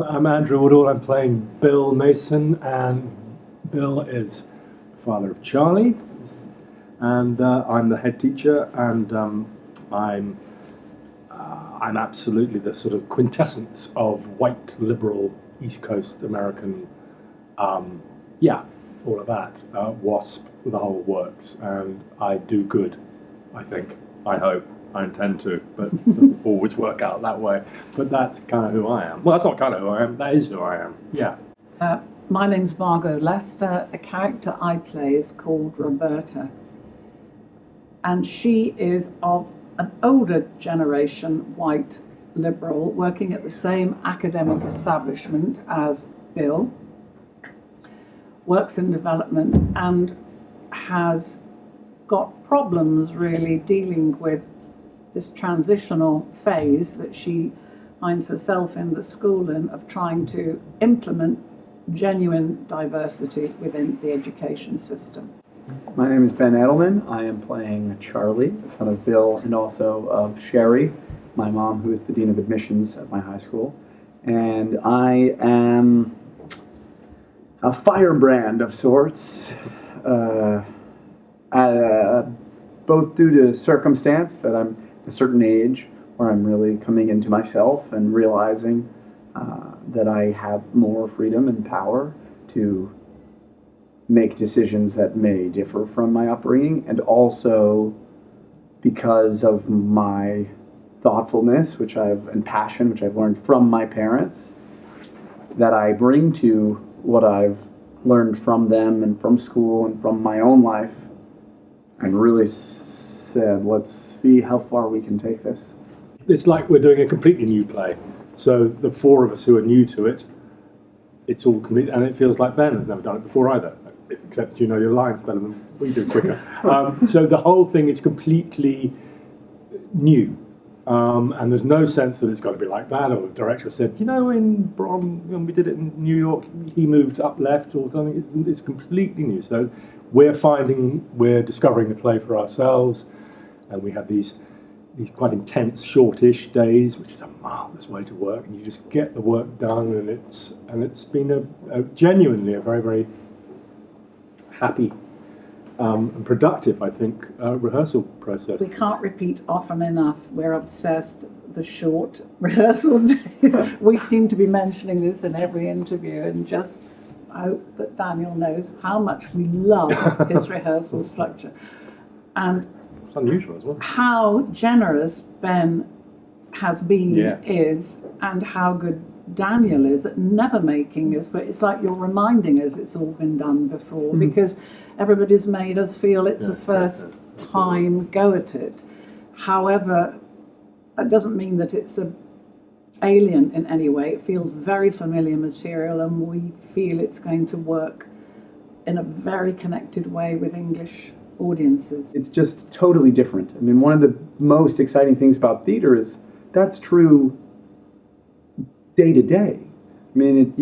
I'm Andrew Woodall. I'm playing Bill Mason, and Bill is the father of Charlie, and I'm the head teacher, and I'm I'm absolutely the sort of quintessence of white liberal East Coast American, yeah, all of that, WASP, the whole works, and I do good, I think, I hope. I intend to, but it doesn't always work out that way. But that's kind of who I am. Well, that's not kind of who I am, that is who I am, yeah. My name's Margot Lester. The character I play is called Roberta. And she is of an older generation white liberal working at the same academic establishment as Bill, works in development, and has got problems really dealing with this transitional phase that she finds herself in the school in, of trying to implement genuine diversity within the education system. My name is Ben Edelman. I am playing Charlie, the son of Bill and also of Sherry, my mom, who is the dean of admissions at my high school. And I am a firebrand of sorts, both due to circumstance, that I'm a certain age where I'm really coming into myself and realizing that I have more freedom and power to make decisions that may differ from my upbringing, and also because of my thoughtfulness, and passion, which I've learned from my parents, that I bring to what I've learned from them and from school and from my own life, and really said, let's see how far we can take this. It's like we're doing a completely new play. So the four of us who are new to it, it's all complete, and it feels like Ben has never done it before either, except you know your lines better than we do quicker. So the whole thing is completely new. And there's no sense that it's got to be like that, or the director said, you know, in Brom, when we did it in New York, he moved up left or something. It's completely new. So we're discovering the play for ourselves, and we have these quite intense, shortish days, which is a marvelous way to work, and you just get the work done, and it's been genuinely a very, very happy and productive, I think, rehearsal process. We can't repeat often enough, we're obsessed the short rehearsal days. We seem to be mentioning this in every interview, and just hope that Daniel knows how much we love his rehearsal structure. And it's unusual as well. How generous Ben has been, is, and how good Daniel is at never making us, but it's like you're reminding us it's all been done before, because everybody's made us feel it's a first time go at it. However, that doesn't mean that it's a alien in any way. It feels very familiar material, and we feel it's going to work in a very connected way with English audiences. It's just totally different. I mean, one of the most exciting things about theater is that's true day to day. I mean,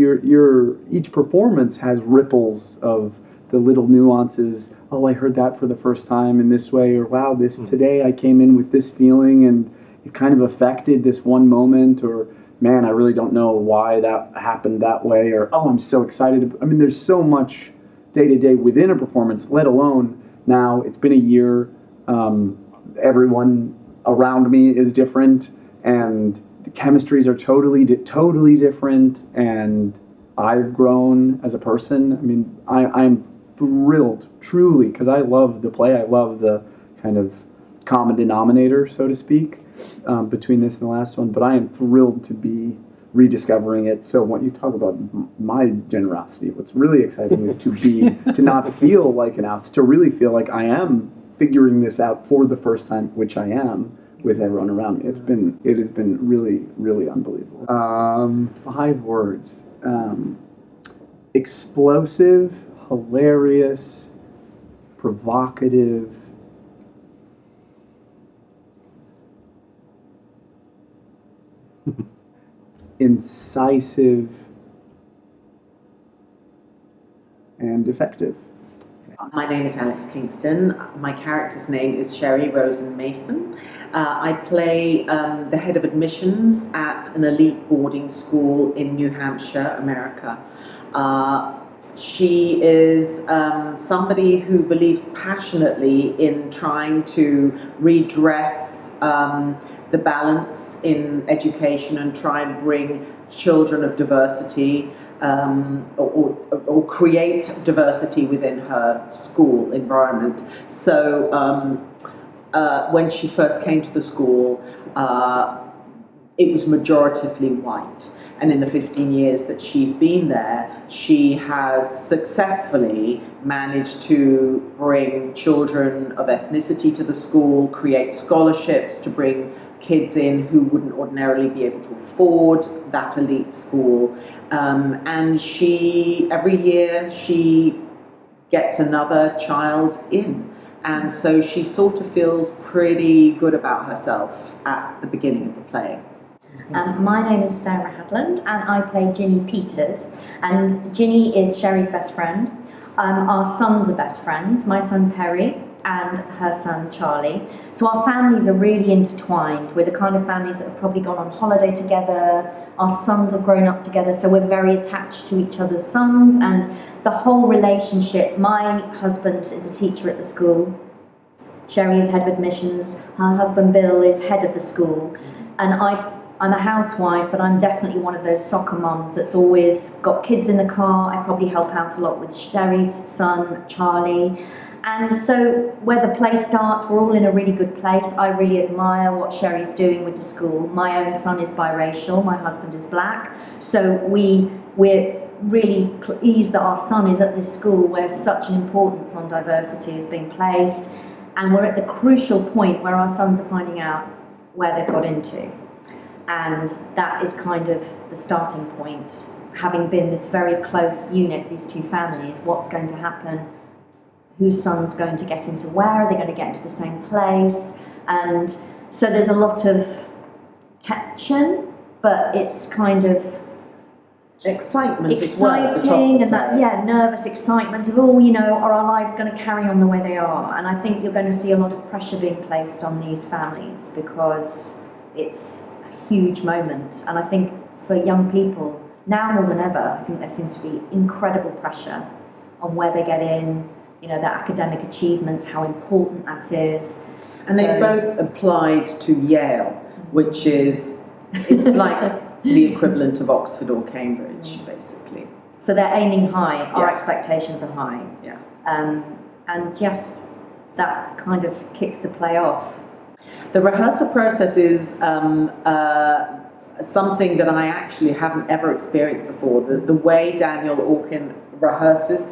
each performance has ripples of the little nuances. Oh, I heard that for the first time in this way, or wow, today I came in with this feeling and it kind of affected this one moment, or man, I really don't know why that happened that way, or oh, I'm so excited. I mean, there's so much day to day within a performance, let alone now it's been a year. Everyone around me is different, and the chemistries are totally different, and I've grown as a person. I mean, I'm thrilled, truly, because I love the play. I love the kind of common denominator, so to speak, between this and the last one, but I am thrilled to be rediscovering it. So when you talk about my generosity, what's really exciting is to not feel like an outsider, to really feel like I am figuring this out for the first time, which I am, with everyone around me. It has been really, really unbelievable. 5 words. Explosive, hilarious, provocative, incisive, and effective. My name is Alex Kingston. My character's name is Sherry Rosen Mason. I play the head of admissions at an elite boarding school in New Hampshire, America. She is somebody who believes passionately in trying to redress the balance in education and try and bring children of diversity or create diversity within her school environment. So when she first came to the school, it was majoritively white. And in the 15 years that she's been there, she has successfully managed to bring children of ethnicity to the school, create scholarships to bring kids in who wouldn't ordinarily be able to afford that elite school. And every year, she gets another child in. And so she sort of feels pretty good about herself at the beginning of the play. My name is Sarah Hadland and I play Ginny Peters, and Ginny is Sherry's best friend. Our sons are best friends, my son Perry and her son Charlie. So our families are really intertwined. We're the kind of families that have probably gone on holiday together. Our sons have grown up together, so we're very attached to each other's sons, and the whole relationship. My husband is a teacher at the school. Sherry is head of admissions. Her husband Bill is head of the school, and I'm a housewife, but I'm definitely one of those soccer mums that's always got kids in the car. I probably help out a lot with Sherry's son, Charlie. And so where the play starts, we're all in a really good place. I really admire what Sherry's doing with the school. My own son is biracial, my husband is black. So we're really pleased that our son is at this school where such an importance on diversity is being placed. And we're at the crucial point where our sons are finding out where they've got into. And that is kind of the starting point. Having been this very close unit, these two families, what's going to happen? Whose son's going to get into where? Are they going to get into the same place? And so there's a lot of tension, but it's kind of Exciting and that nervous excitement of, are our lives going to carry on the way they are? And I think you're going to see a lot of pressure being placed on these families because it's a huge moment. And I think for young people, now more than ever, I think there seems to be incredible pressure on where they get in, their academic achievements, how important that is. And they both applied to Yale, which is, it's like the equivalent of Oxford or Cambridge, basically. So they're aiming high, our expectations are high. Yeah. And yes, that kind of kicks the play off. The rehearsal process is something that I actually haven't ever experienced before. The way Daniel Orkin rehearses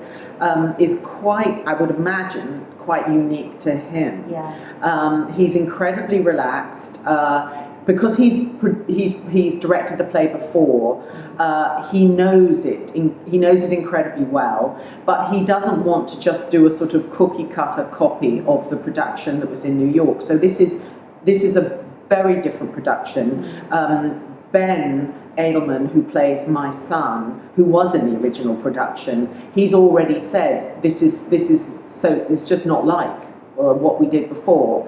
is quite, I would imagine, quite unique to him. Yeah. He's incredibly relaxed. Because he's directed the play before, he knows it. He knows it incredibly well, but he doesn't want to just do a sort of cookie cutter copy of the production that was in New York. So this is a very different production. Ben Edelman, who plays my son, who was in the original production, he's already said this is so it's just not like what we did before,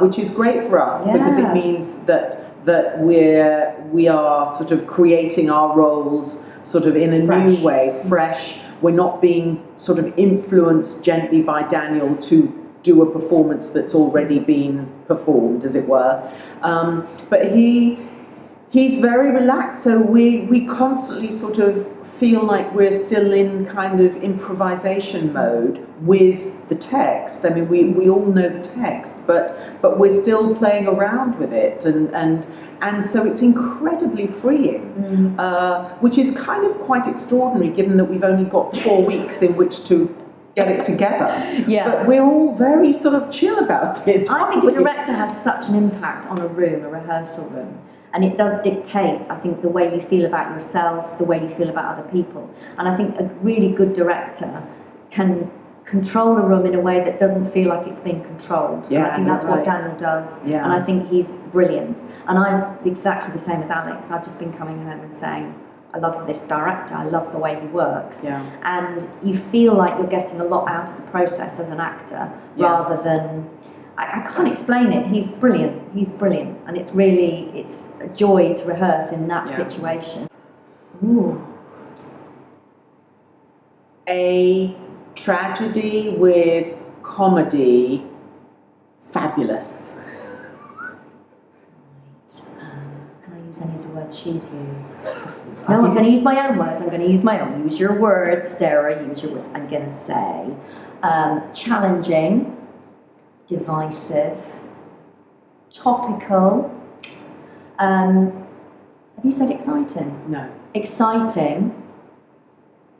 which is great for us because it means that we are sort of creating our roles sort of in a new way, fresh. We're not being sort of influenced gently by Daniel to do a performance that's already been performed, as it were. But he's very relaxed, so we constantly sort of feel like we're still in kind of improvisation mode with the text. I mean, we all know the text, but we're still playing around with it, and so it's incredibly freeing, which is kind of quite extraordinary given that we've only got 4 weeks in which to get it together. Yeah. But we're all very sort of chill about it. I think a director has such an impact on a room, a rehearsal room. And it does dictate, I think, the way you feel about yourself, the way you feel about other people. And I think a really good director can control a room in a way that doesn't feel like it's being controlled. Yeah, and I think that's what Daniel does. Yeah. And I think he's brilliant. And I'm exactly the same as Alex. I've just been coming home and saying, I love this director, I love the way he works. Yeah. And you feel like you're getting a lot out of the process as an actor, rather than, I can't explain it. He's brilliant, and it's a joy to rehearse in that situation. Ooh. A tragedy with comedy, fabulous. Can I use any of the words she's used? No, I'm going to use my own words. I'm going to use my own. Use your words, Sarah. Use your words. I'm going to say challenging, divisive, topical. Have you said exciting? No. Exciting,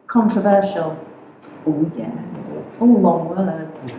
controversial. Oh yes. All long words.